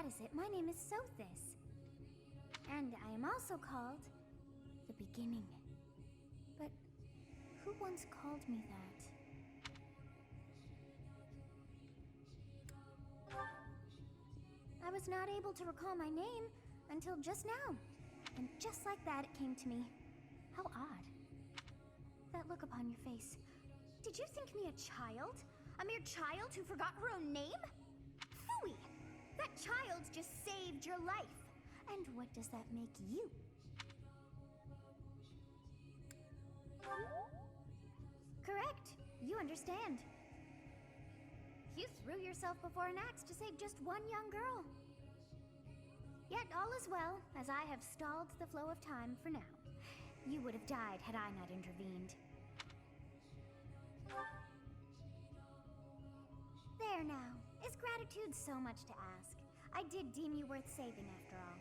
is it. My name is Sothis. And I am also called the Beginning. But who once called me that? I was not able to recall my name until just now. And just like that, it came to me. How odd. That look upon your face. Did you think me a child? A mere child who forgot her own name? Phooey! That child just saved your life. And what does that make you? Correct. You understand. You threw yourself before an axe to save just one young girl. Yet all is well, as I have stalled the flow of time for now. You would have died had I not intervened. There now. Is gratitude so much to ask? I did deem you worth saving after all.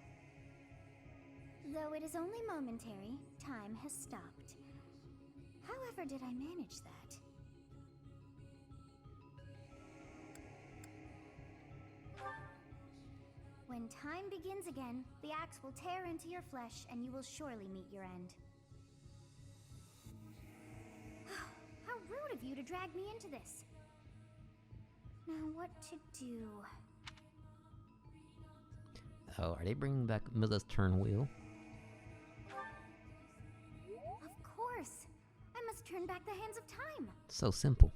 Though it is only momentary, time has stopped. However did I manage that? When time begins again, the axe will tear into your flesh and you will surely meet your end. How rude of you to drag me into this. Now what to do? Oh, are they bringing back Milla's turn wheel? Of course! I must turn back the hands of time! So simple.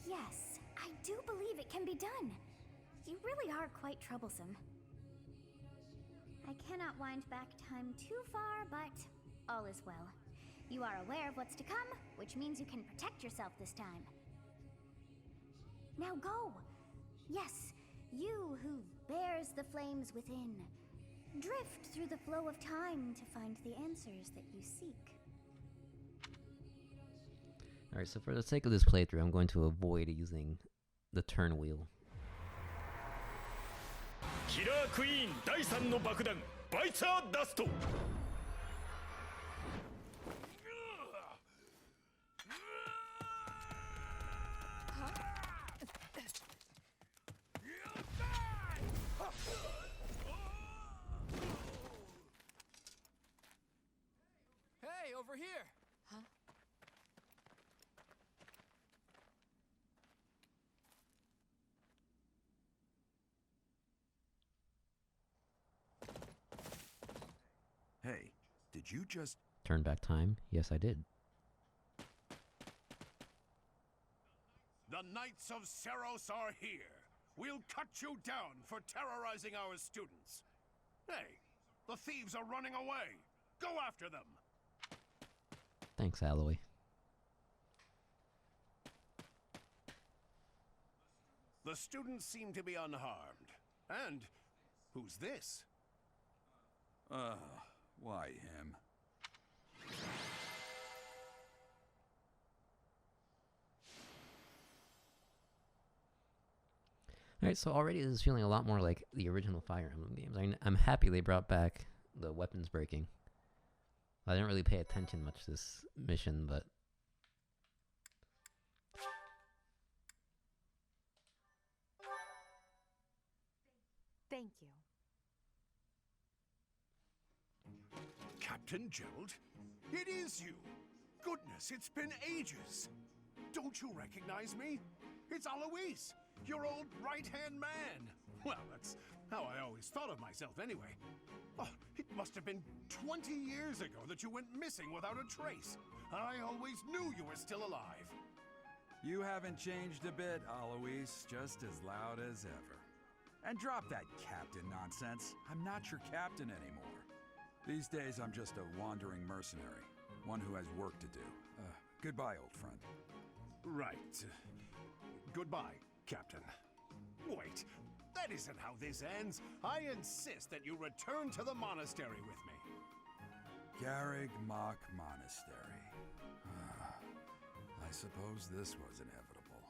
Yes, I do believe it can be done. You really are quite troublesome. I cannot wind back time too far, but all is well. You are aware of what's to come, which means you can protect yourself this time. Now go! Yes, you who bears the flames within. Drift through the flow of time to find the answers that you seek. Alright, so for the sake of this playthrough, I'm going to avoid using the turn wheel. Killer Queen 第3の爆弾バイツァーダスト Hey, over here! Huh? Hey, did you just... Turn back time? Yes, I did. The Knights of Seros are here. We'll cut you down for terrorizing our students. Hey, the thieves are running away. Go after them. Thanks, Alloy. The students seem to be unharmed. And who's this? Why him? Alright, so already this is feeling a lot more like the original Fire Emblem games. I'm happy they brought back the weapons breaking. I didn't really pay attention much this mission, but... Thank you. Captain Gerald? It is you! Goodness, it's been ages! Don't you recognize me? It's Alois, your old right-hand man! Well, that's how I always thought of myself anyway. Oh, it must have been 20 years ago that you went missing without a trace. I always knew you were still alive. You haven't changed a bit, Alois. Just as loud as ever. And drop that captain nonsense. I'm not your captain anymore. These days, I'm just a wandering mercenary. One who has work to do. Goodbye, old friend. Right. Goodbye, Captain. Wait, that isn't how this ends. I insist that you return to the monastery with me. Garrig Mach Monastery. I suppose this was inevitable.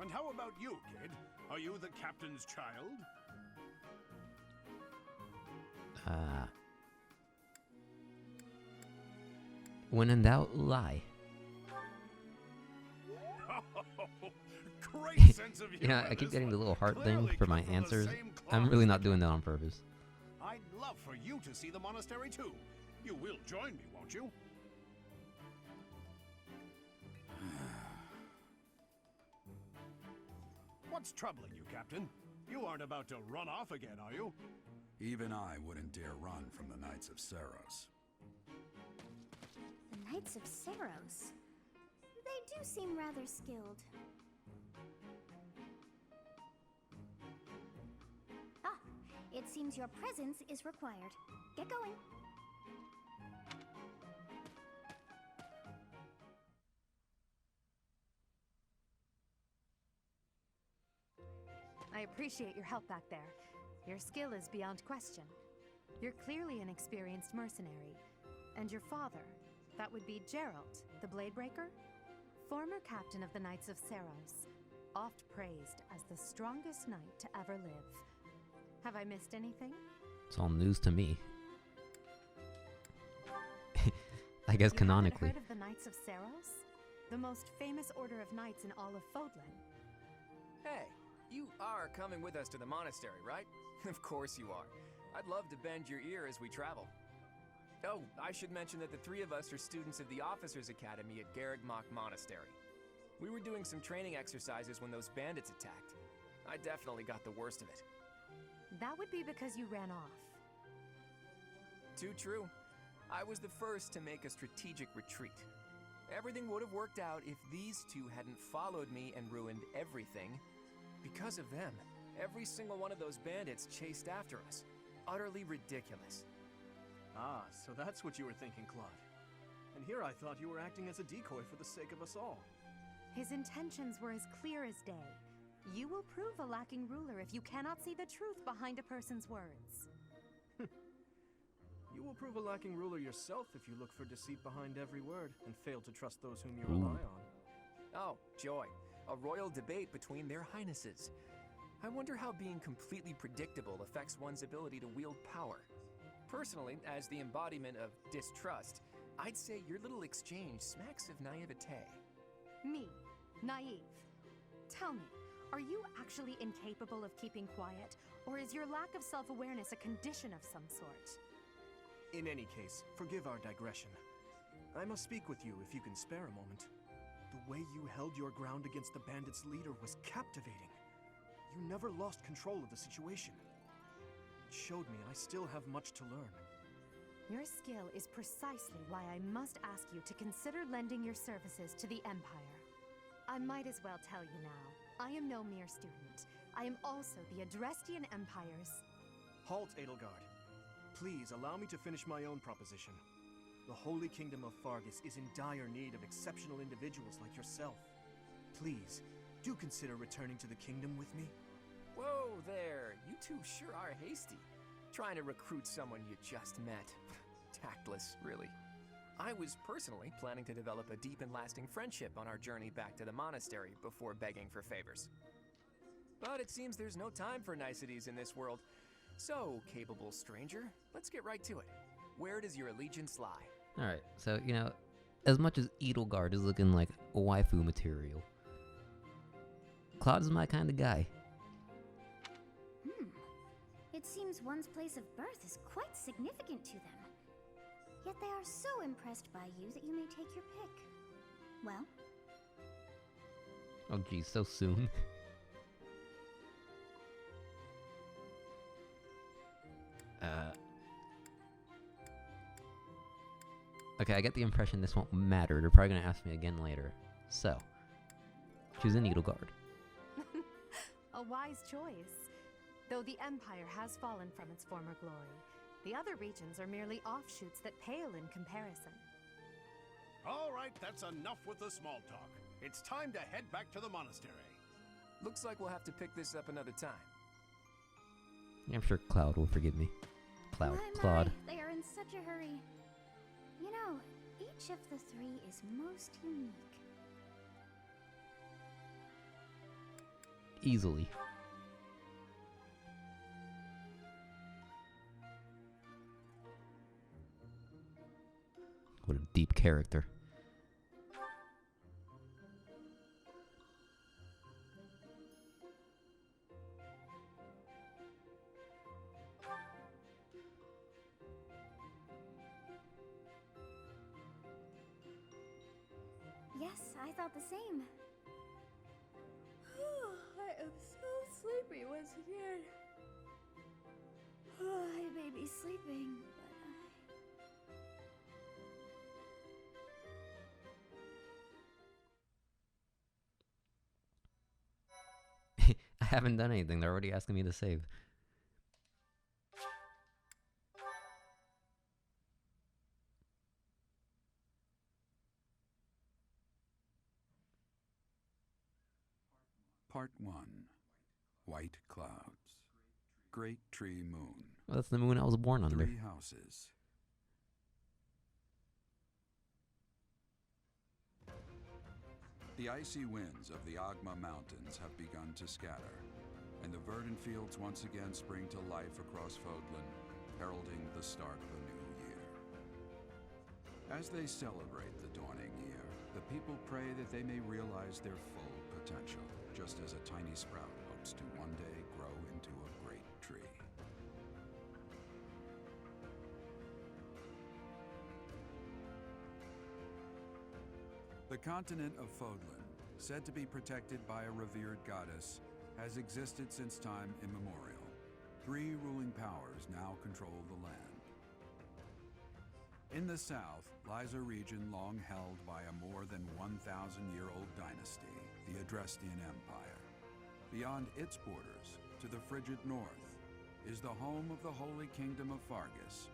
And how about you, kid? Are you the captain's child? When in doubt, lie. Oh, great sense of humor. You know, I keep this getting the one. little heart Clearly thing for my cut from the answers. same cloth I'm as really the not doing that captain. on purpose. I'd love for you to see the monastery too. You will join me, won't you? What's troubling you, Captain? You aren't about to run off again, are you? Even I wouldn't dare run from the Knights of Saros. The Knights of Saros. They do seem rather skilled. Ah, it seems your presence is required. Get going. I appreciate your help back there. Your skill is beyond question. You're clearly an experienced mercenary. And your father, that would be Geralt, the Bladebreaker? Former captain of the Knights of Saros, oft praised as the strongest knight to ever live. Have I missed anything? It's all news to me. I guess canonically. You haven't heard of the Knights of Saros? The most famous order of knights in all of Fodlan. Hey, you are coming with us to the monastery, right? Of course you are. I'd love to bend your ear as we travel. Oh, I should mention that the three of us are students of the Officers' Academy at Garrigmach Monastery. We were doing some training exercises when those bandits attacked. I definitely got the worst of it. That would be because you ran off. Too true. I was the first to make a strategic retreat. Everything would have worked out if these two hadn't followed me and ruined everything. Because of them, every single one of those bandits chased after us. Utterly ridiculous. Ah, so that's what you were thinking, Claude. And here I thought you were acting as a decoy for the sake of us all. His intentions were as clear as day. You will prove a lacking ruler if you cannot see the truth behind a person's words. You will prove a lacking ruler yourself if you look for deceit behind every word and fail to trust those whom you Ooh. rely on. Oh, joy. A royal debate between their highnesses. I wonder how being completely predictable affects one's ability to wield power. Personally, as the embodiment of distrust, I'd say your little exchange smacks of naivete. Me, naive. Tell me, are you actually incapable of keeping quiet, or is your lack of self-awareness a condition of some sort? In any case, forgive our digression. I must speak with you if you can spare a moment. The way you held your ground against the bandits' leader was captivating. You never lost control of the situation. It showed me I still have much to learn. Your skill is precisely why I must ask you to consider lending your services to the Empire. I might as well tell you now, I am no mere student. I am also the Adrestian Empire's... Halt, Edelgard. Please allow me to finish my own proposition. The Holy Kingdom of Fargus is in dire need of exceptional individuals like yourself. Please, do consider returning to the kingdom with me. Whoa there, you two sure are hasty. Trying to recruit someone you just met. Tactless, really. I was personally planning to develop a deep and lasting friendship on our journey back to the monastery before begging for favors. But it seems there's no time for niceties in this world. So, capable stranger, let's get right to it. Where does your allegiance lie? Alright, so, you know, as much as Edelgard is looking like a waifu material, Claude is my kind of guy. It seems one's place of birth is quite significant to them. Yet they are so impressed by you that you may take your pick. Well, Oh geez, so soon. Okay, I get the impression this won't matter. They're probably gonna ask me again later. So, choose an Edelgard. A wise choice. Though the Empire has fallen from its former glory, the other regions are merely offshoots that pale in comparison. All right, that's enough with the small talk. It's time to head back to the monastery. Looks like we'll have to pick this up another time. I'm sure Cloud will forgive me. my, Claude. they are in such a hurry. You know, each of the three is most unique. Easily. What a deep character. Yes, I thought the same. I am so sleepy once again. I may be sleeping, but I haven't done anything. They're already asking me to save. Part 1. White Clouds. Great Tree Moon. Well, that's the moon I was born under. 3 houses. The icy winds of the Agma Mountains have begun to scatter, and the verdant fields once again spring to life across Fodlan, heralding the start of a new year. As they celebrate the dawning year, the people pray that they may realize their full potential, just as a tiny sprout hopes to one day grow into a great tree. The continent of Fodlan, said to be protected by a revered goddess, has existed since time immemorial. 3 ruling powers now control the land. In the south lies a region long held by a more than 1,000-year-old dynasty, the Adrestian Empire. Beyond its borders, to the frigid north, is the home of the Holy Kingdom of Fargus,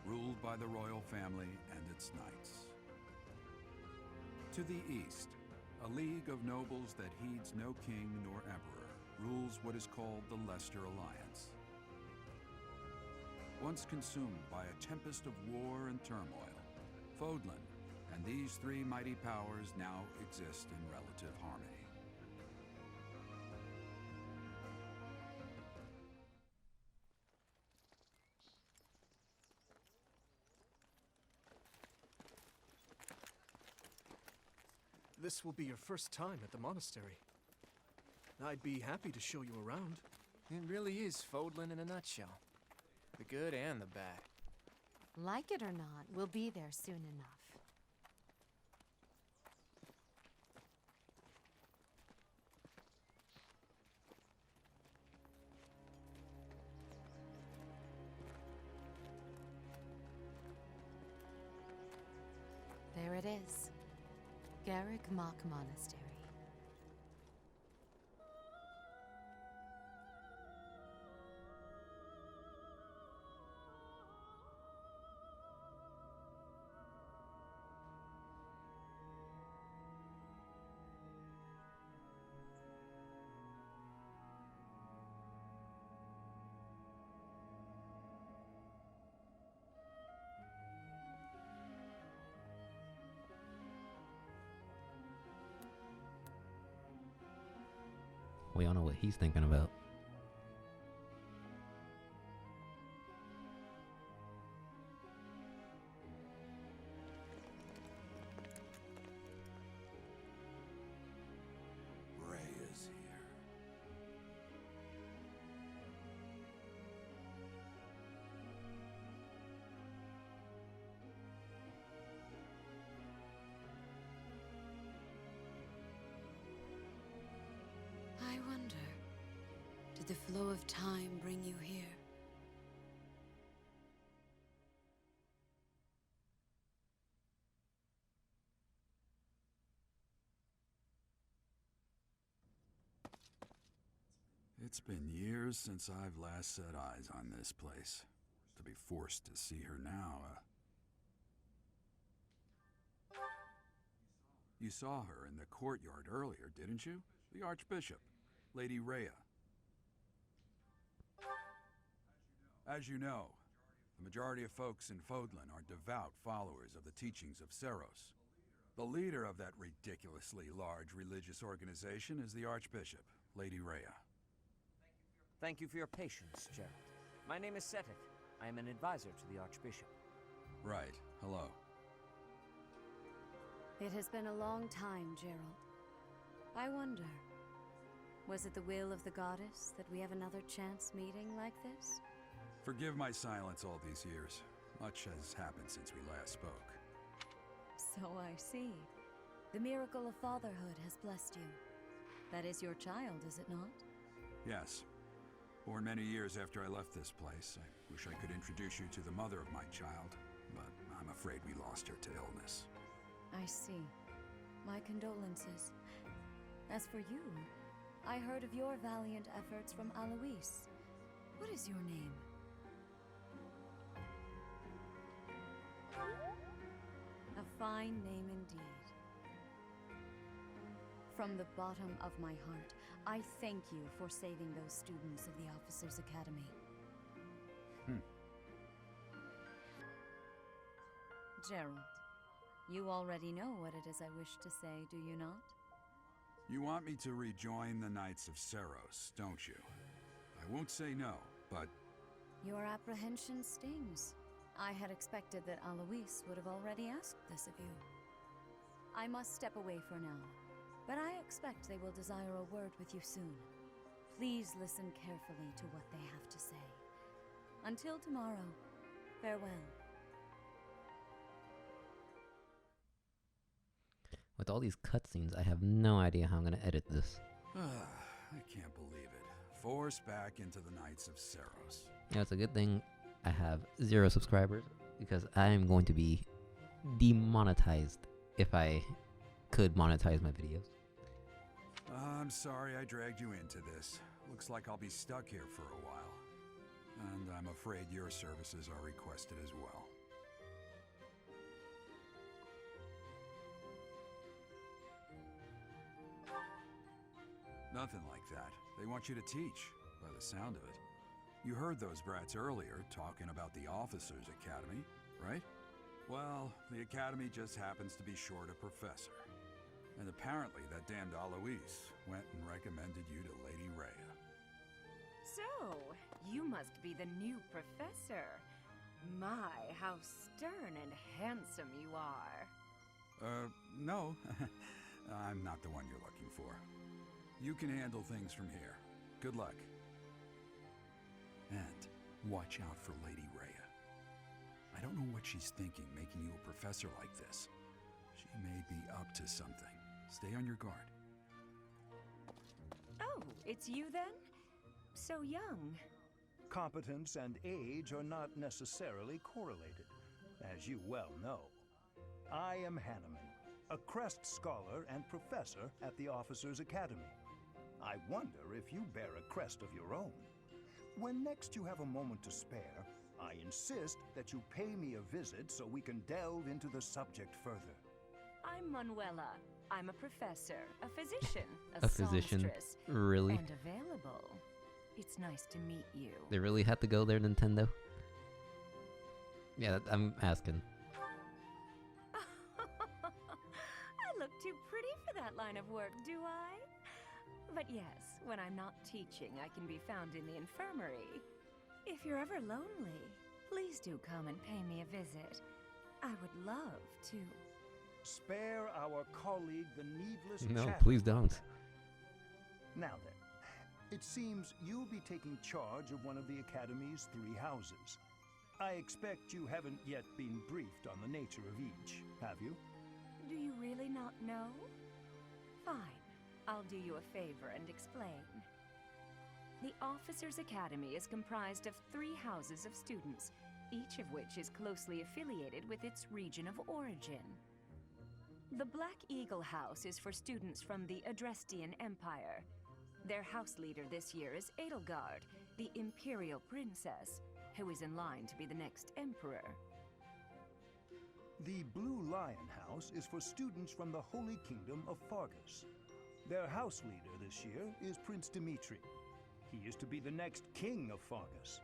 ruled by the royal family and its knights. To the east, a league of nobles that heeds no king nor emperor rules what is called the Leicester Alliance. Once consumed by a tempest of war and turmoil, Fodlan and these 3 mighty powers now exist in relative harmony. This will be your first time at the monastery. I'd be happy to show you around. It really is Fodlan in a nutshell. The good and the bad. Like it or not, we'll be there soon enough. There it is. Garrick Mock Monastery. We all know what he's thinking about. Ray is here. I wonder, did the flow of time bring you here? It's been years since I've last set eyes on this place. To be forced to see her now, You saw her in the courtyard earlier, didn't you? The Archbishop, Lady Rhea. As you know, the majority of folks in Fodlan are devout followers of the teachings of Seros. The leader of that ridiculously large religious organization is the Archbishop, Lady Rhea. Thank you for your patience, Gerald. My name is Setik. I am an advisor to the Archbishop. Right. Hello. It has been a long time, Gerald. I wonder, was it the will of the goddess that we have another chance meeting like this? Forgive my silence all these years. Much has happened since we last spoke. So I see. The miracle of fatherhood has blessed you. That is your child, is it not? Yes. Born many years after I left this place. I wish I could introduce you to the mother of my child, but I'm afraid we lost her to illness. I see. My condolences. As for you, I heard of your valiant efforts from Alois. What is your name? A fine name indeed. From the bottom of my heart, I thank you for saving those students of the Officers' Academy. Gerald, you already know what it is I wish to say, do you not? You want me to rejoin the Knights of Seros, don't you? I won't say no, but... Your apprehension stings. I had expected that Alois would have already asked this of you. I must step away for now, but I expect they will desire a word with you soon. Please listen carefully to what they have to say. Until tomorrow, farewell. With all these cutscenes, I have no idea how I'm gonna edit this. I can't believe it. Forced back into the Knights of Seros. You know, it's a good thing I have 0 subscribers, because I am going to be demonetized if I could monetize my videos. I'm sorry I dragged you into this. Looks like I'll be stuck here for a while. And I'm afraid your services are requested as well. Nothing like that. They want you to teach, by the sound of it. You heard those brats earlier talking about the Officers' Academy, right? Well, the Academy just happens to be short a professor. And apparently that damned Alois went and recommended you to Lady Rhea. So, you must be the new professor. My, how stern and handsome you are. No. I'm not the one you're looking for. You can handle things from here. Good luck. And watch out for Lady Rhea. I don't know what she's thinking making you a professor like this. She may be up to something. Stay on your guard. Oh, it's you then? So young. Competence and age are not necessarily correlated, as you well know. I am Hanneman, a Crest Scholar and Professor at the Officers' Academy. I wonder if you bear a crest of your own. When next you have a moment to spare, I insist that you pay me a visit so we can delve into the subject further. I'm Manuela. I'm a professor, a physician, A physician? songstress, Really? and available. It's nice to meet you. They really had to go there, Nintendo? Yeah, I'm asking. I look too pretty for that line of work, do I? But yes, when I'm not teaching, I can be found in the infirmary. If you're ever lonely, please do come and pay me a visit. I would love to. Spare our colleague the needless No, chatter. please don't. Now then, it seems you'll be taking charge of one of the Academy's 3 houses. I expect you haven't yet been briefed on the nature of each, have you? Do you really not know? Fine. I'll do you a favor and explain. The Officers' Academy is comprised of 3 houses of students, each of which is closely affiliated with its region of origin. The Black Eagle House is for students from the Adrestian Empire. Their house leader this year is Edelgard, the Imperial Princess, who is in line to be the next Emperor. The Blue Lion House is for students from the Holy Kingdom of Fargus. Their house leader this year is Prince Dimitri. He is to be the next king of Fargus.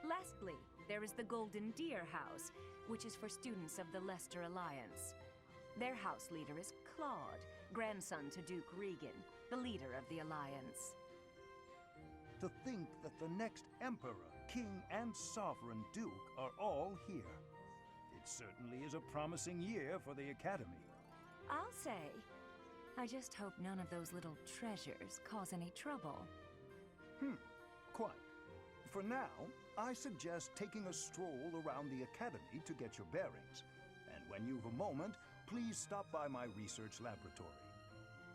Lastly, there is the Golden Deer House, which is for students of the Leicester Alliance. Their house leader is Claude, grandson to Duke Regan, the leader of the Alliance. To think that the next Emperor, King, and Sovereign Duke are all here. It certainly is a promising year for the Academy. I'll say. I just hope none of those little treasures cause any trouble. Quite. For now, I suggest taking a stroll around the Academy to get your bearings. And when you've a moment, please stop by my research laboratory.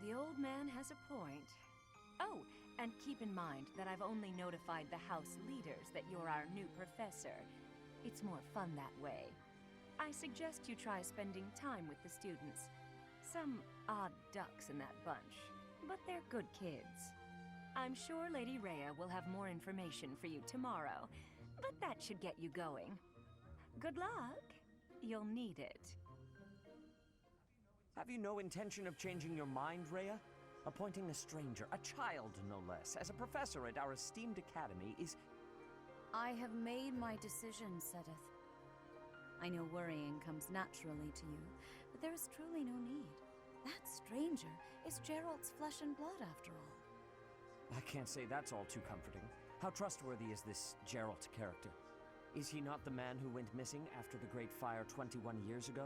The old man has a point. Oh, and keep in mind that I've only notified the house leaders that you're our new professor. It's more fun that way. I suggest you try spending time with the students. Some odd ducks in that bunch, but they're good kids. I'm sure Lady Rhea will have more information for you tomorrow, but that should get you going. Good luck. You'll need it. Have you no intention of changing your mind, Rhea? Appointing a stranger, a child no less, as a professor at our esteemed academy is... I have made my decision, Sedith. I know worrying comes naturally to you, but there is truly no need. That stranger is Gerald's flesh and blood, after all. I can't say that's all too comforting. How trustworthy is this Gerald character? Is he not the man who went missing after the Great Fire 21 years ago?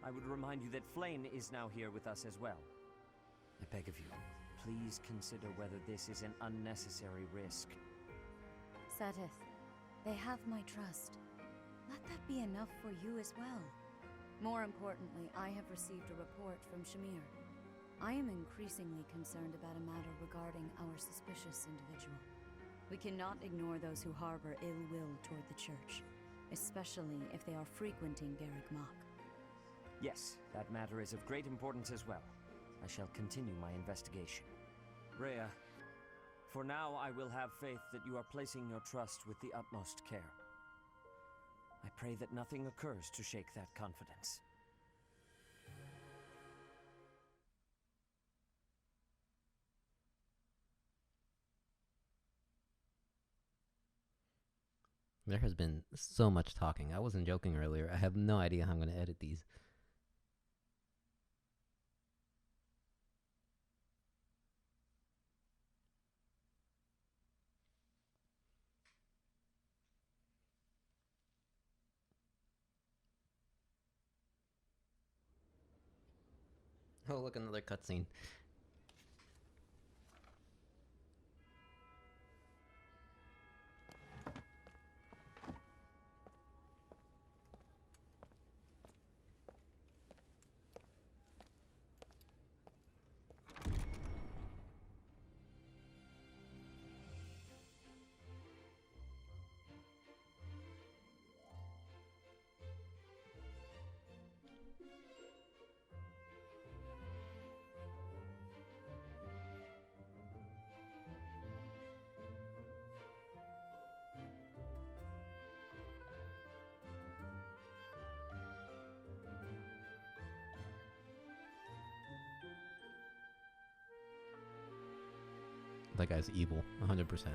I would remind you that Flayn is now here with us as well. I beg of you, please consider whether this is an unnecessary risk. Sedith, they have my trust. Let that be enough for you as well. More importantly, I have received a report from Shamir. I am increasingly concerned about a matter regarding our suspicious individual. We cannot ignore those who harbor ill will toward the church, especially if they are frequenting Garrick Mach. Yes, that matter is of great importance as well. I shall continue my investigation. Rhea, for now I will have faith that you are placing your trust with the utmost care. I pray that nothing occurs to shake that confidence. There has been so much talking. I wasn't joking earlier. I have no idea how I'm going to edit these. Oh, look, another cutscene. That guy's evil, 100%.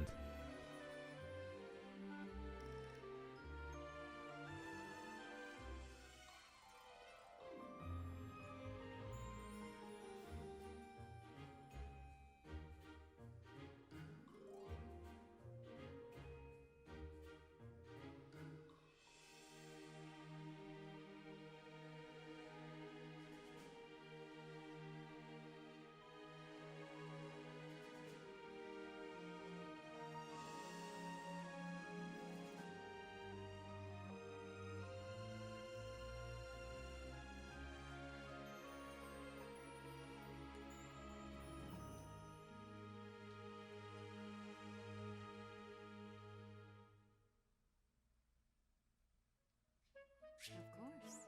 Of course.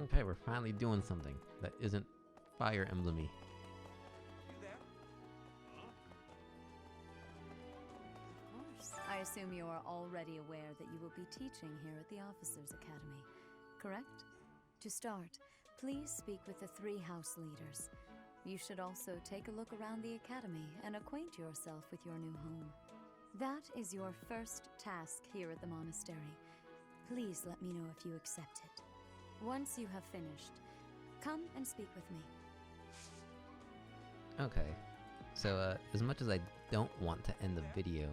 Okay, we're finally doing something that isn't Fire Emblem-y. Of course. I assume you are already aware that you will be teaching here at the Officers' Academy, correct? To start, please speak with the 3 house leaders. You should also take a look around the academy and acquaint yourself with your new home. That is your first task here at the monastery. Please let me know if you accept it. Once you have finished, come and speak with me. Okay, so as much as I don't want to end the video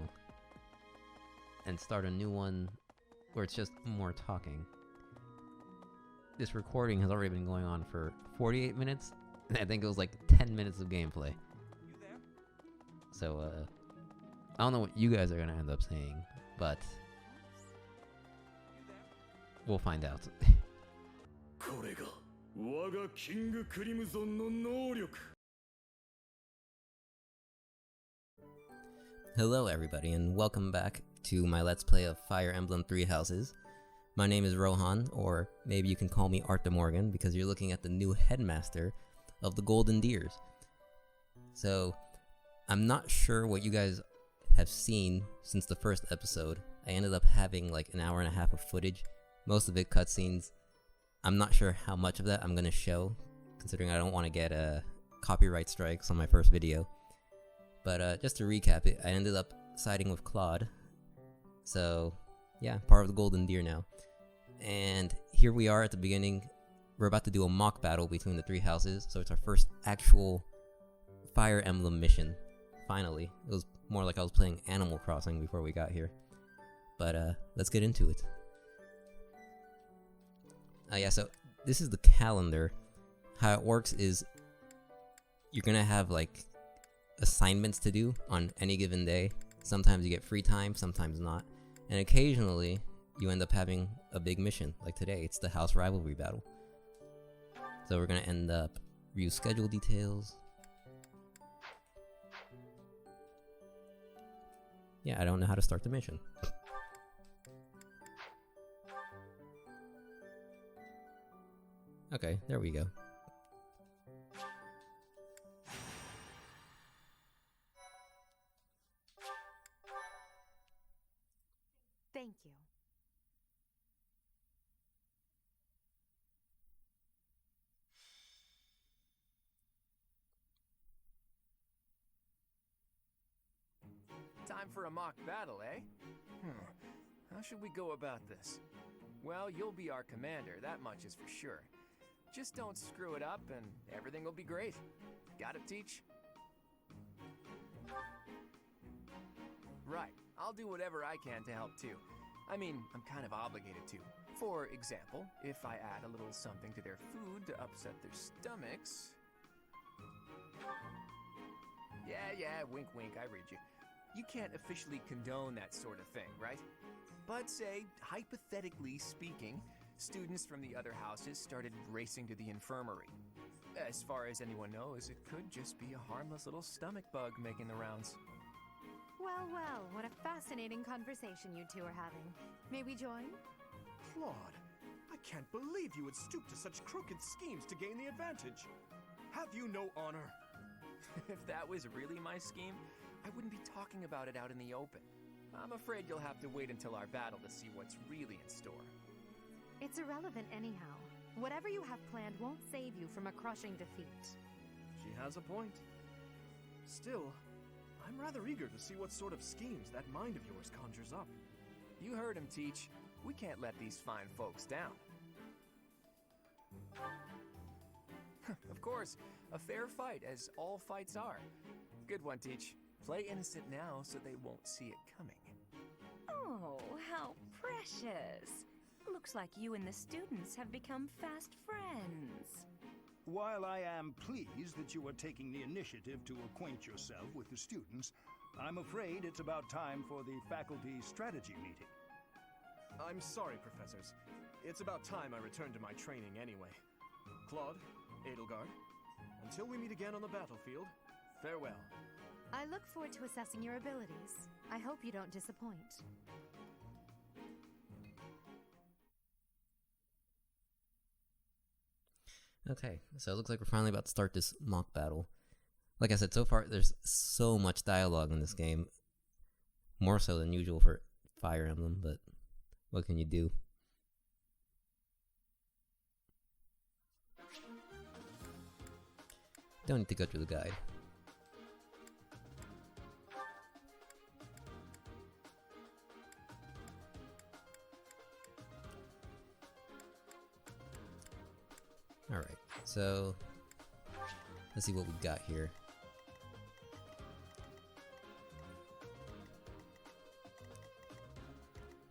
and start a new one where it's just more talking, this recording has already been going on for 48 minutes. I think it was like 10 minutes of gameplay. So, I don't know what you guys are gonna end up saying, but we'll find out. これが我がキングクリムゾンの能力。 Hello everybody and welcome back to my Let's Play of Fire Emblem 3 Houses. My name is Rohan, or maybe you can call me Art de Morgan because you're looking at the new headmaster of the Golden Deers. So, I'm not sure what you guys have seen since the first episode. I ended up having like an hour and a half of footage, most of it cutscenes. I'm not sure how much of that I'm gonna show, considering I don't want to get copyright strikes on my first video. But just to recap it, I ended up siding with Claude. So, yeah, part of the Golden Deer now. And here we are at the beginning. We're about to do a mock battle between the three houses, so it's our first actual Fire Emblem mission. Finally. It was more like I was playing Animal Crossing before we got here. But let's get into it. Yeah, so this is the calendar. How it works is you're gonna have like assignments to do on any given day. Sometimes you get free time, sometimes not. And occasionally you end up having a big mission. Like today, it's the house rivalry battle. So we're gonna end up review schedule details. Yeah, I don't know how to start the mission. Okay, there we go. Thank you. Time for a mock battle, eh? How should we go about this? Well, you'll be our commander, that much is for sure. Just don't screw it up and everything will be great. Got it, Teach? Right, I'll do whatever I can to help too. I mean, I'm kind of obligated to. For example, if I add a little something to their food to upset their stomachs... Yeah, wink wink, I read you. You can't officially condone that sort of thing, right? But say, hypothetically speaking, students from the other houses started racing to the infirmary. As far as anyone knows, it could just be a harmless little stomach bug making the rounds. Well, what a fascinating conversation you two are having. May we join? Claude, I can't believe you would stoop to such crooked schemes to gain the advantage. Have you no honor? If that was really my scheme, I wouldn't be talking about it out in the open. I'm afraid you'll have to wait until our battle to see what's really in store. It's irrelevant anyhow. Whatever you have planned won't save you from a crushing defeat. She has a point. Still, I'm rather eager to see what sort of schemes that mind of yours conjures up. You heard him, Teach. We can't let these fine folks down. Of course, a fair fight, as all fights are. Good one, Teach. Play innocent now so they won't see it coming. Oh, how precious. Looks like you and the students have become fast friends. While I am pleased that you are taking the initiative to acquaint yourself with the students, I'm afraid it's about time for the faculty strategy meeting. I'm sorry, professors. It's about time I returned to my training anyway. Claude, Edelgard, until we meet again on the battlefield, farewell. I look forward to assessing your abilities. I hope you don't disappoint. Okay, so it looks like we're finally about to start this mock battle. Like I said, so far there's so much dialogue in this game. More so than usual for Fire Emblem, but what can you do? Don't need to go through the guide. Alright, so let's see what we got here.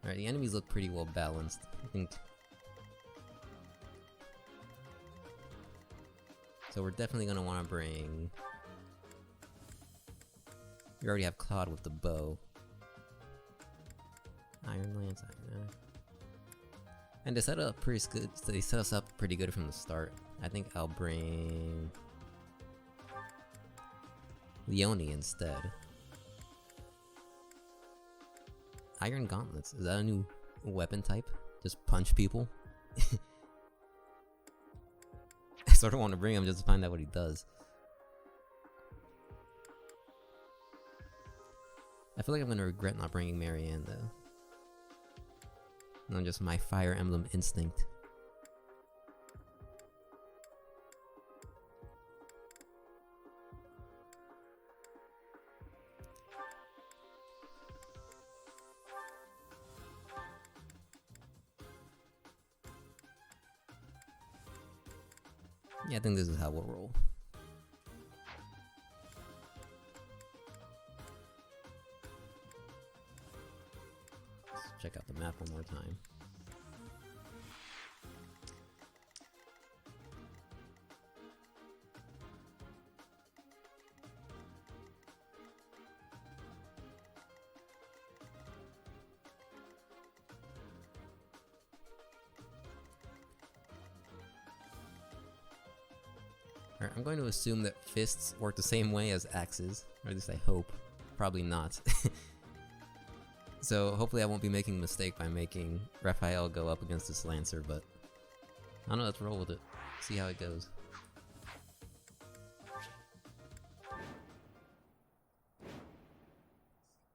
Alright, the enemies look pretty well balanced. I think. So we're definitely gonna want to bring We already have Claude with the bow. Iron Lance, Iron. And they set up pretty good. They set us up pretty good from the start. I think I'll bring Leone instead. Iron Gauntlets. Is that a new weapon type? Just punch people? I sort of want to bring him just to find out what he does. I feel like I'm gonna regret not bringing Marianne though. Not just my Fire Emblem instinct. Yeah, I think this is how we'll roll. Let's check out the map one more time. Alright, I'm going to assume that fists work the same way as axes, or at least I hope. Probably not. So hopefully I won't be making a mistake by making Raphael go up against this Lancer, but I don't know, let's roll with it. See how it goes.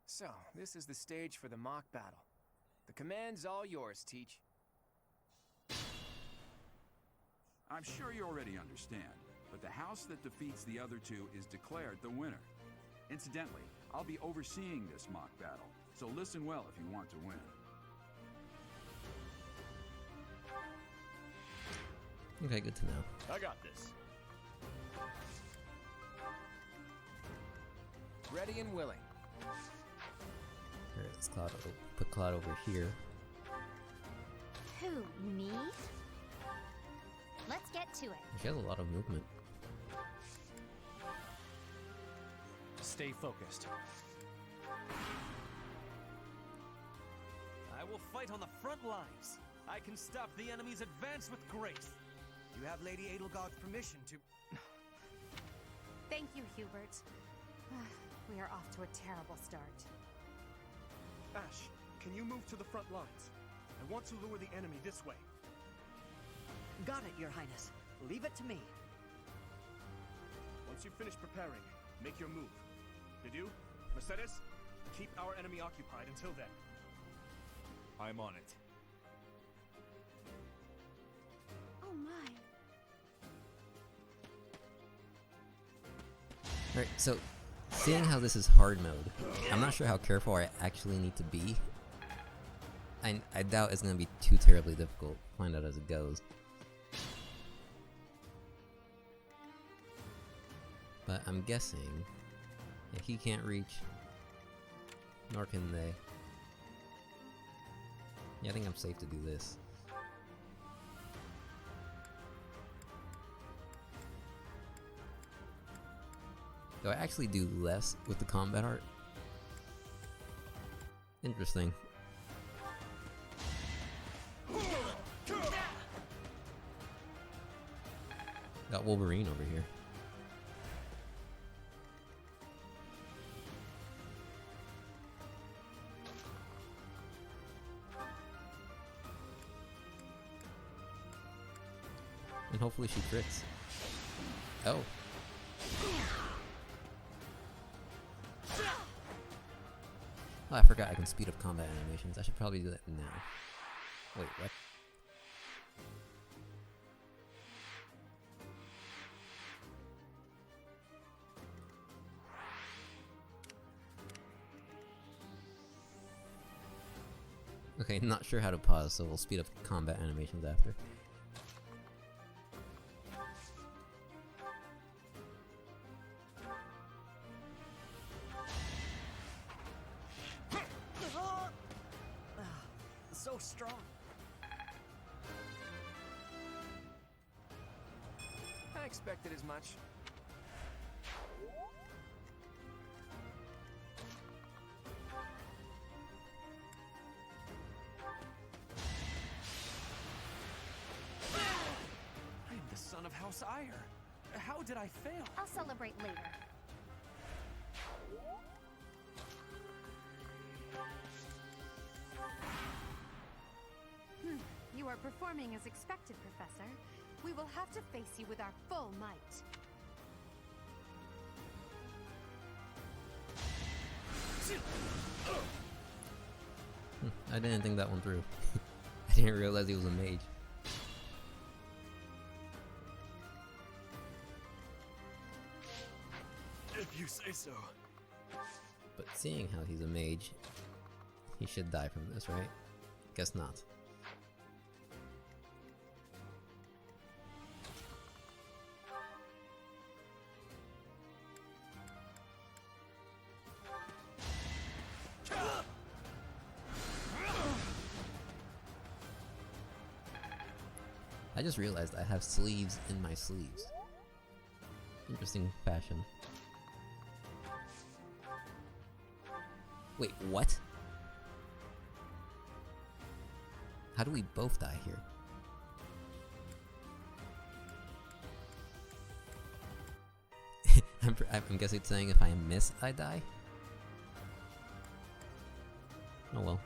So, this is the stage for the mock battle. The command's all yours, Teach. I'm sure you already understand, but the house that defeats the other two is declared the winner. Incidentally, I'll be overseeing this mock battle, so listen well if you want to win. Okay, good to know. I got this. Ready and willing. Alright, let's put Claude over here. Who, me? Let's get to it. She has a lot of movement. Stay focused. I will fight on the front lines. I can stop the enemy's advance with grace. You have Lady Edelgard's permission to... Thank you, Hubert. We are off to a terrible start. Ash, can you move to the front lines? I want to lure the enemy this way. Got it, Your Highness. Leave it to me. Once you finish preparing, make your move. Did you? Mercedes? Keep our enemy occupied until then. I'm on it. Oh my. Alright, so seeing how this is hard mode, I'm not sure how careful I actually need to be. I doubt it's going to be too terribly difficult. Find out as it goes. But I'm guessing yeah, he can't reach, nor can they. Yeah, I think I'm safe to do this. Do I actually do less with the combat art? Interesting. Got Wolverine over here. And hopefully she crits. Oh. Oh, I forgot I can speed up combat animations. I should probably do that now. Wait, what? Okay, not sure how to pause, so we'll speed up combat animations after. So strong. I expected as much. House Ire. How did I fail? I'll celebrate later. You are performing as expected, Professor. We will have to face you with our full might. I didn't think that one through. I didn't realize he was a mage. If you say so. But seeing how he's a mage, he should die from this, right? Guess not. I just realized I have sleeves in my sleeves. Interesting fashion. Wait, what? How do we both die here? I'm guessing it's saying if I miss, I die? Oh well.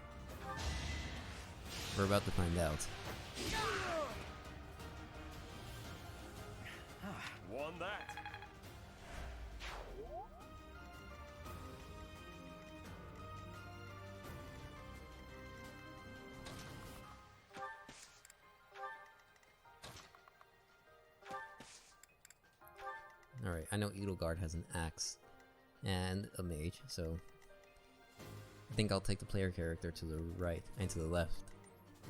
We're about to find out. Won that. Alright, I know Edelgard has an axe and a mage, so I think I'll take the player character to the right and to the left,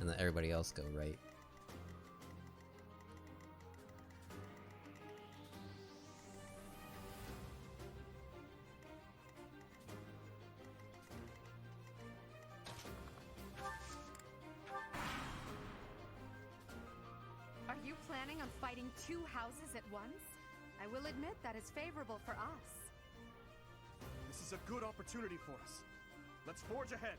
and let everybody else go right. Are you planning on fighting two houses at once? I will admit that is favorable for us. This is a good opportunity for us. Let's forge ahead.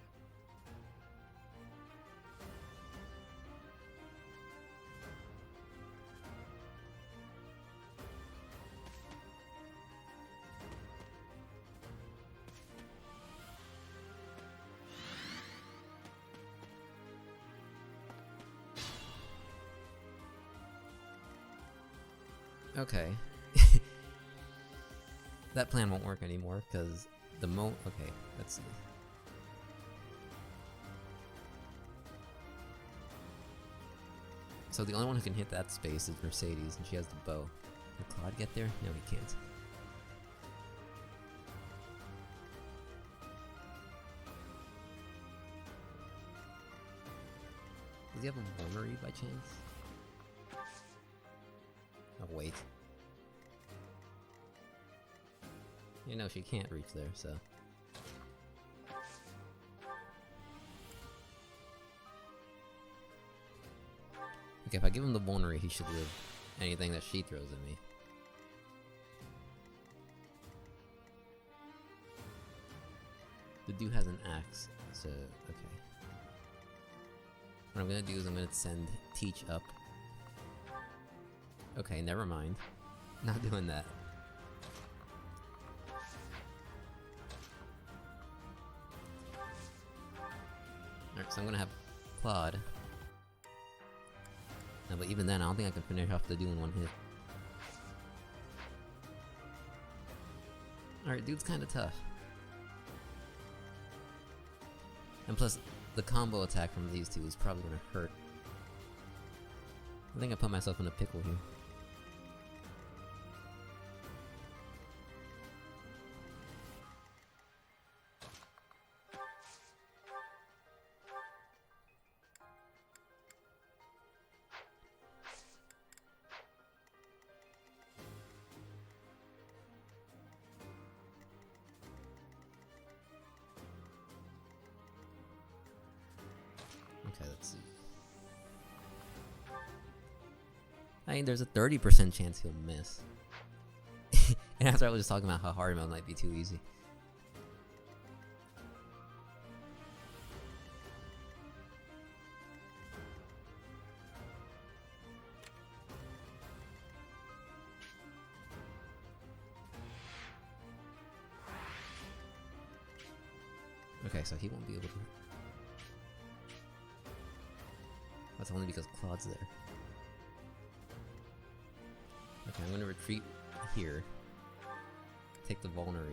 Okay. That plan won't work anymore, because the okay, let's see. So the only one who can hit that space is Mercedes, and she has the bow. Can Claude get there? No, he can't. Does he have a vulnerary by chance? Oh, wait. You know, she can't reach there, so... Okay, if I give him the vulnerary, he should live anything that she throws at me. The dude has an axe, so... okay. What I'm gonna do is I'm gonna send Teach up. Okay, never mind. Not doing that. Alright, so I'm gonna have Claude. No, but even then, I don't think I can finish off the dude in one hit. Alright, dude's kinda tough. And plus, the combo attack from these two is probably gonna hurt. I think I put myself in a pickle here. Okay, let's see. I mean, there's a 30% chance he'll miss. And after I was just talking about how hard mode might be too easy. Okay, so he won't be able to. That's only because Claude's there. Okay, I'm gonna retreat here. Take the vulnerary.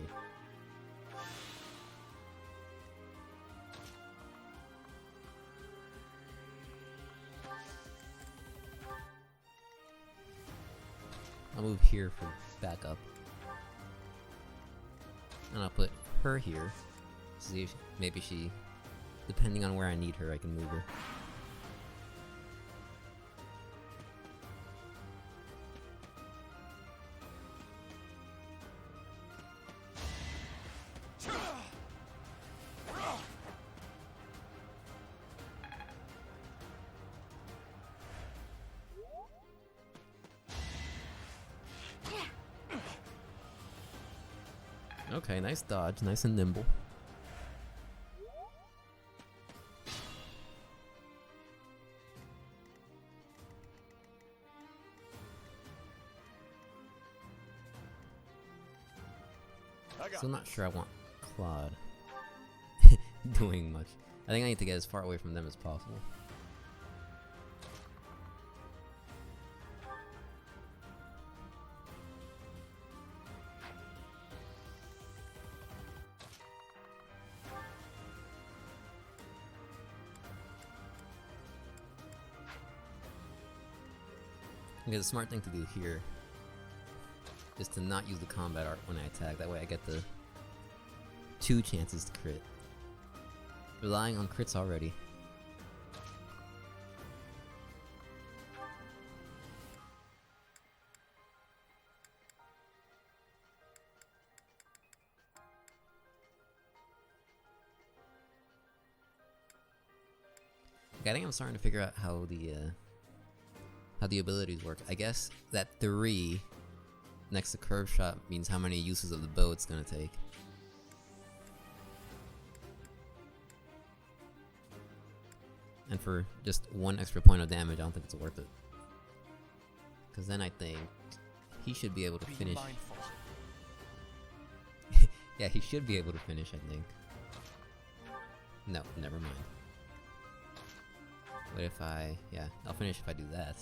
I'll move here for backup. And I'll put her here. See if maybe she, depending on where I need her, I can move her. Okay, nice dodge, nice and nimble. Still not sure I want Claude doing much. I think I need to get as far away from them as possible. Okay, the smart thing to do here is to not use the combat art when I attack. That way I get the 2 chances to crit. Relying on crits already. Okay, I think I'm starting to figure out how the abilities work. I guess that 3 next to curve shot means how many uses of the bow it's gonna take. And for just 1 extra point of damage, I don't think it's worth it. Because then I think he should be able to finish. Yeah, he should be able to finish, I think. No, never mind. But if I, yeah, I'll finish if I do that.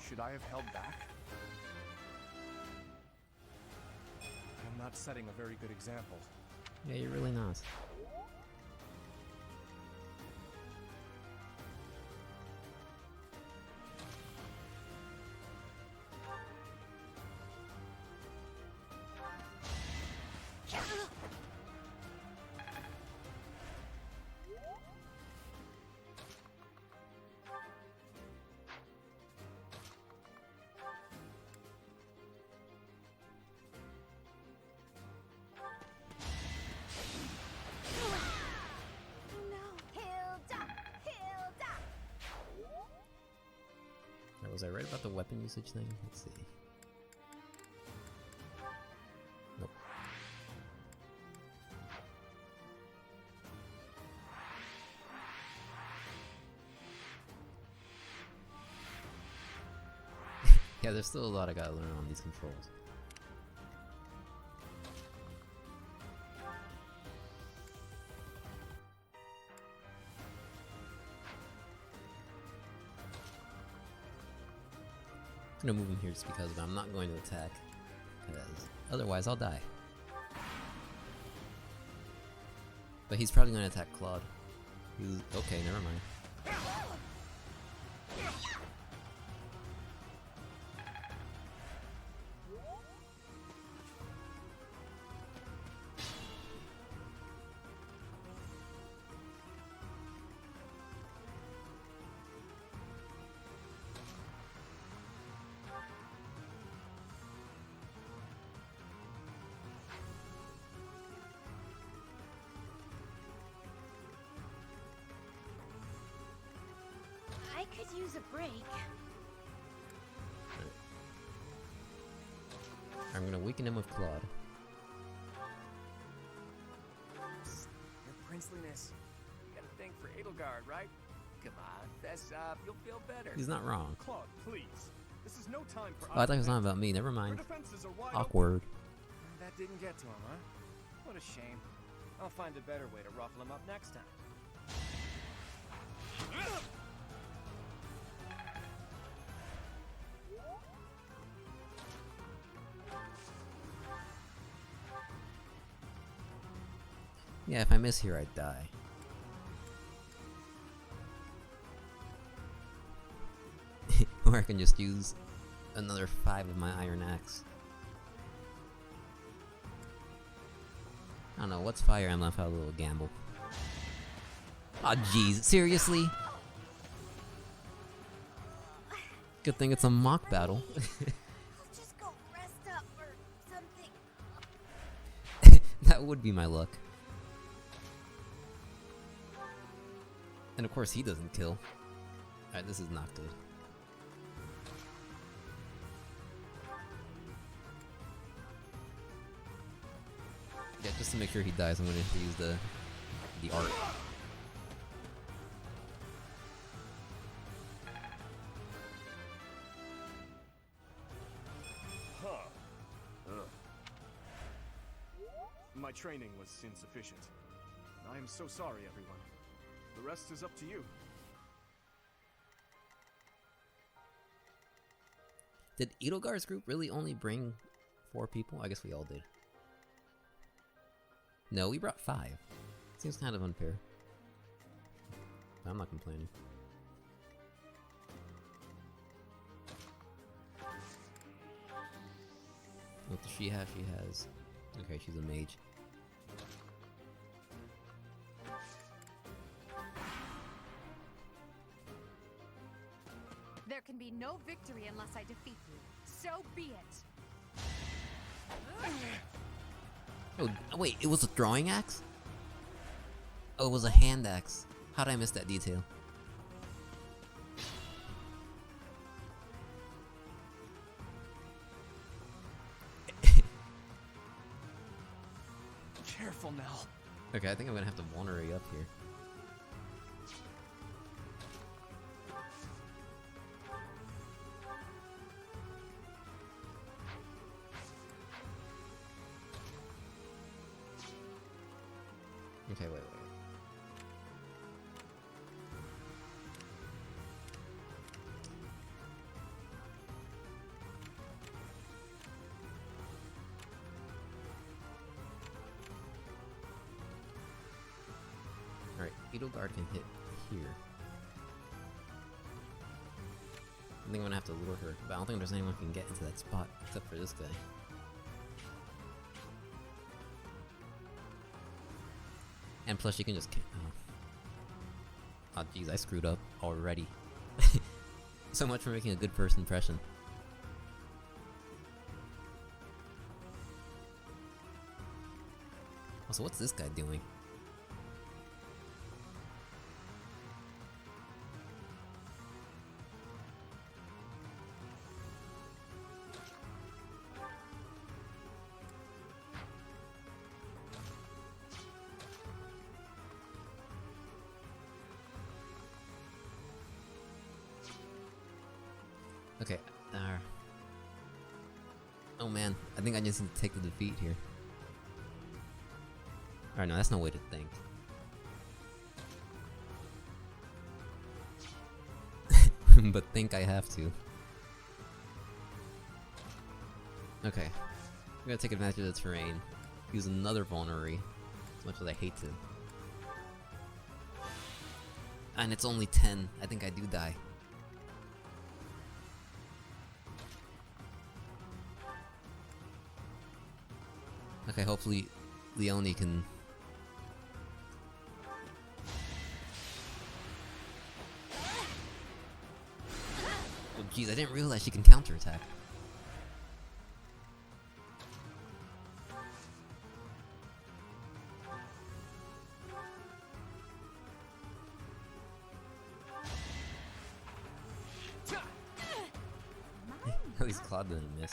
Should I have held back? I'm not setting a very good example. Yeah, you're really not. Was I right about the weapon usage thing? Let's see. Nope. Yeah, there's still a lot I gotta learn on these controls. I'm gonna move him here just because I'm not going to attack, because otherwise I'll die. But he's probably going to attack Claude. Okay, never mind. I could use a break. I'm gonna weaken him with Claude. Your princeliness. You got a thing for Edelgard, right? Come on, fess up. You'll feel better. He's not wrong. Claude, please. This is no time for Oh, I thought it was not about me. Never mind. Your defenses are wide Awkward. That didn't get to him, huh? What a shame. I'll find a better way to ruffle him up next time. Yeah, if I miss here, I'd die. Or I can just use another 5 of my Iron Axe. I don't know, what's Fire Emblem without a little gamble? Aw, jeez, seriously? Good thing it's a mock battle. I'll just go rest up or something. That would be my luck. And of course he doesn't kill. Alright, this is not good. Yeah, just to make sure he dies, I'm gonna have to use the art. My training was insufficient. I am so sorry, everyone. The rest is up to you. Did Edelgard's group really only bring 4 people? I guess we all did. No, we brought 5. Seems kind of unfair. I'm not complaining. What does she have? She has... Okay, she's a mage. There can be no victory unless I defeat you. So be it. Oh, wait, it was a throwing axe? Oh, it was a hand axe. How did I miss that detail? Careful now. Okay, I think I'm gonna have to wander up here. Okay, wait. Alright, Edelgard can hit here. I think I'm gonna have to lure her, but I don't think there's anyone who can get into that spot except for this guy. And plus you can just... Oh jeez, I screwed up already. So much for making a good first impression. Also, what's this guy doing? Okay, oh man, I think I just need to take the defeat here. Alright, no, that's no way to think. But think I have to. Okay, I'm gonna take advantage of the terrain. Use another vulnerary, as much as I hate to. And it's only 10, I think I do die. Okay, hopefully Leonie can... Oh jeez, I didn't realize she can counterattack. At least Claude didn't miss.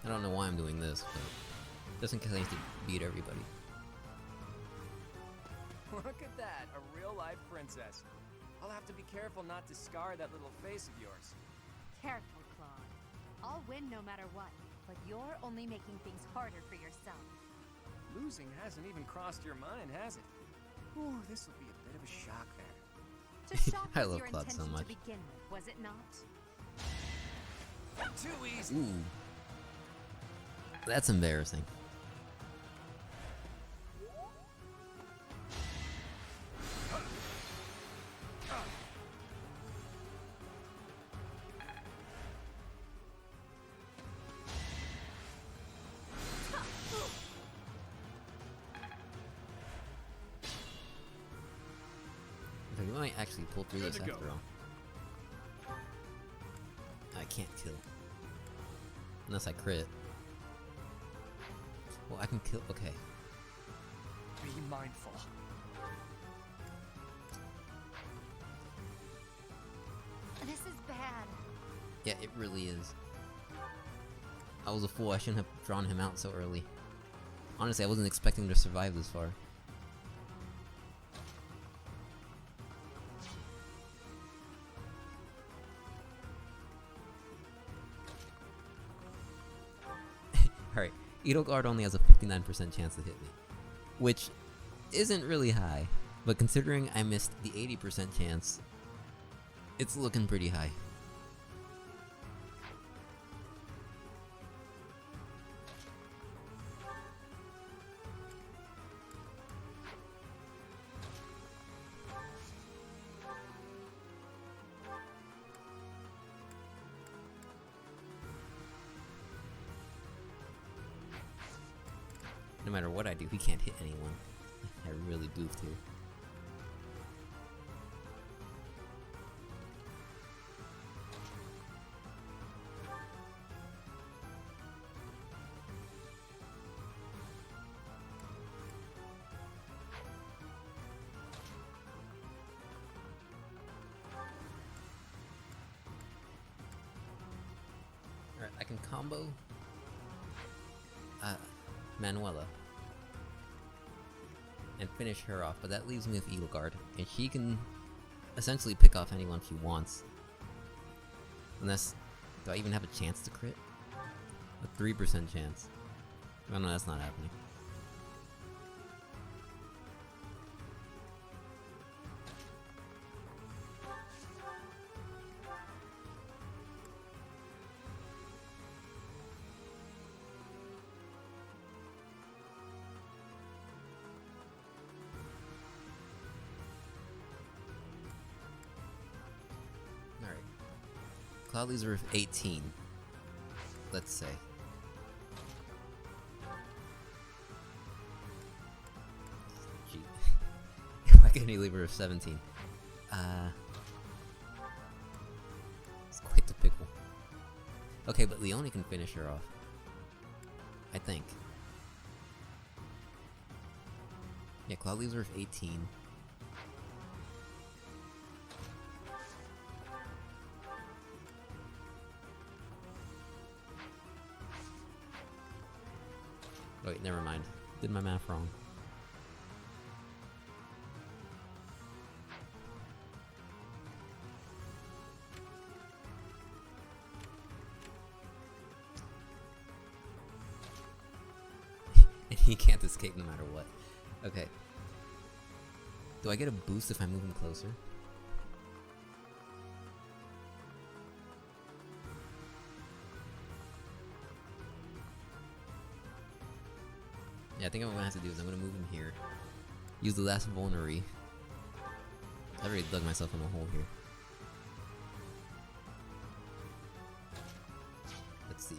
I don't know why I'm doing this, but just in case I need to beat everybody. Look at that, a real-life princess. I'll have to be careful not to scar that little face of yours. Careful, Claude. I'll win no matter what, but you're only making things harder for yourself. Losing hasn't even crossed your mind, has it? Ooh, this will be a bit of a shock then. To shock I was love your Claude so intention much. to begin with, was it not? Too easy. Ooh. That's embarrassing. We might actually pull through this after all. I can't kill. Unless I crit. Well, I can kill. Okay. Be mindful. This is bad. Yeah, it really is. I was a fool. I shouldn't have drawn him out so early. Honestly, I wasn't expecting him to survive this far. Alright, Edelgard only has a 59% chance to hit me, which isn't really high, but considering I missed the 80% chance, it's looking pretty high. No matter what I do, he can't hit anyone. I really goofed here. Alright, I can combo Manuela and finish her off, but that leaves me with Edelgard, and she can essentially pick off anyone she wants. Unless, do I even have a chance to crit? A 3% chance. Oh no, that's not happening. Cloud leaves with 18. Let's say. Gee. Why can't he leave her with 17? It's quite the pickle. Okay, but Leone can finish her off. I think. Yeah, Cloud leaves her with 18. Wait, never mind. Did my math wrong. And he can't escape no matter what. Okay. Do I get a boost if I move him closer? Yeah, I think what I'm gonna have to do is I'm gonna move him here. Use the last vulnerary. I already dug myself in a hole here. Let's see.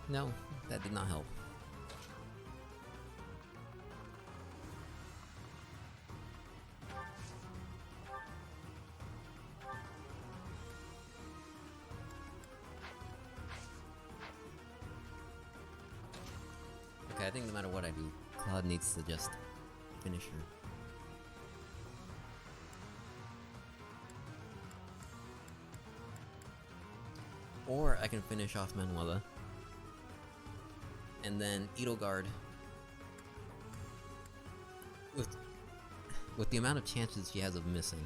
No, that did not help. Okay, I think no matter what I do, Cloud needs to just finish her. Or I can finish off Manuela. And then Edelgard. With the amount of chances she has of missing,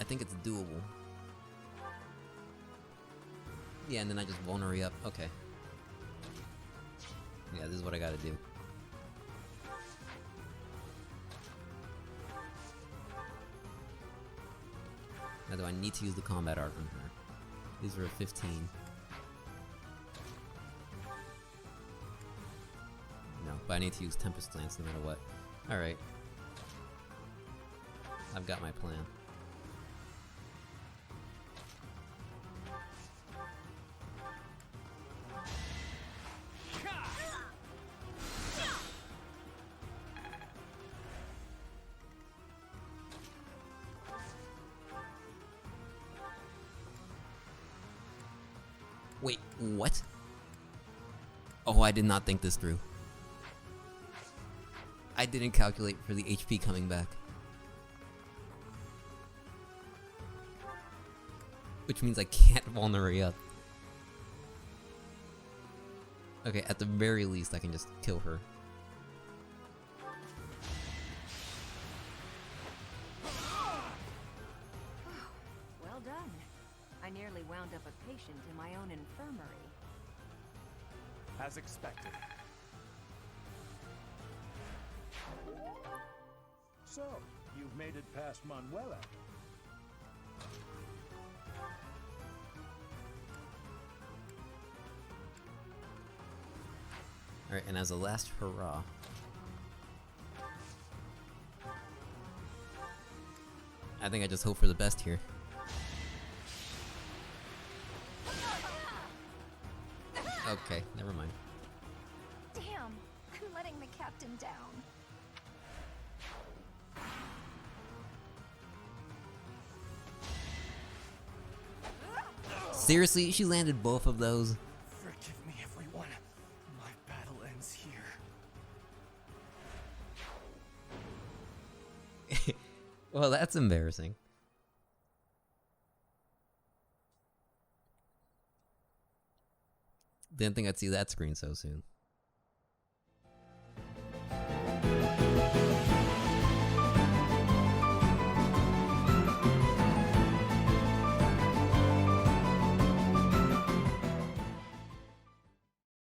I think it's doable. Yeah, and then I just vulnerate up. Okay. Yeah, this is what I gotta do. Now, do I need to use the combat art on her? These are a 15. No, but I need to use Tempest Lance no matter what. Alright. I've got my plan. Wait, what? Oh, I did not think this through. I didn't calculate for the HP coming back. Which means I can't vulnerate up. Okay, at the very least I can just kill her. Well done. I nearly wound up a patient in my own infirmary. As expected. So, you've made it past Manuela. Alright, and as a last hurrah, I think I just hope for the best here. Okay, never mind. Damn, I'm letting the captain down. Seriously? She landed both of those? Forgive me, everyone. My battle ends here. Well, that's embarrassing. Didn't think I'd see that screen so soon.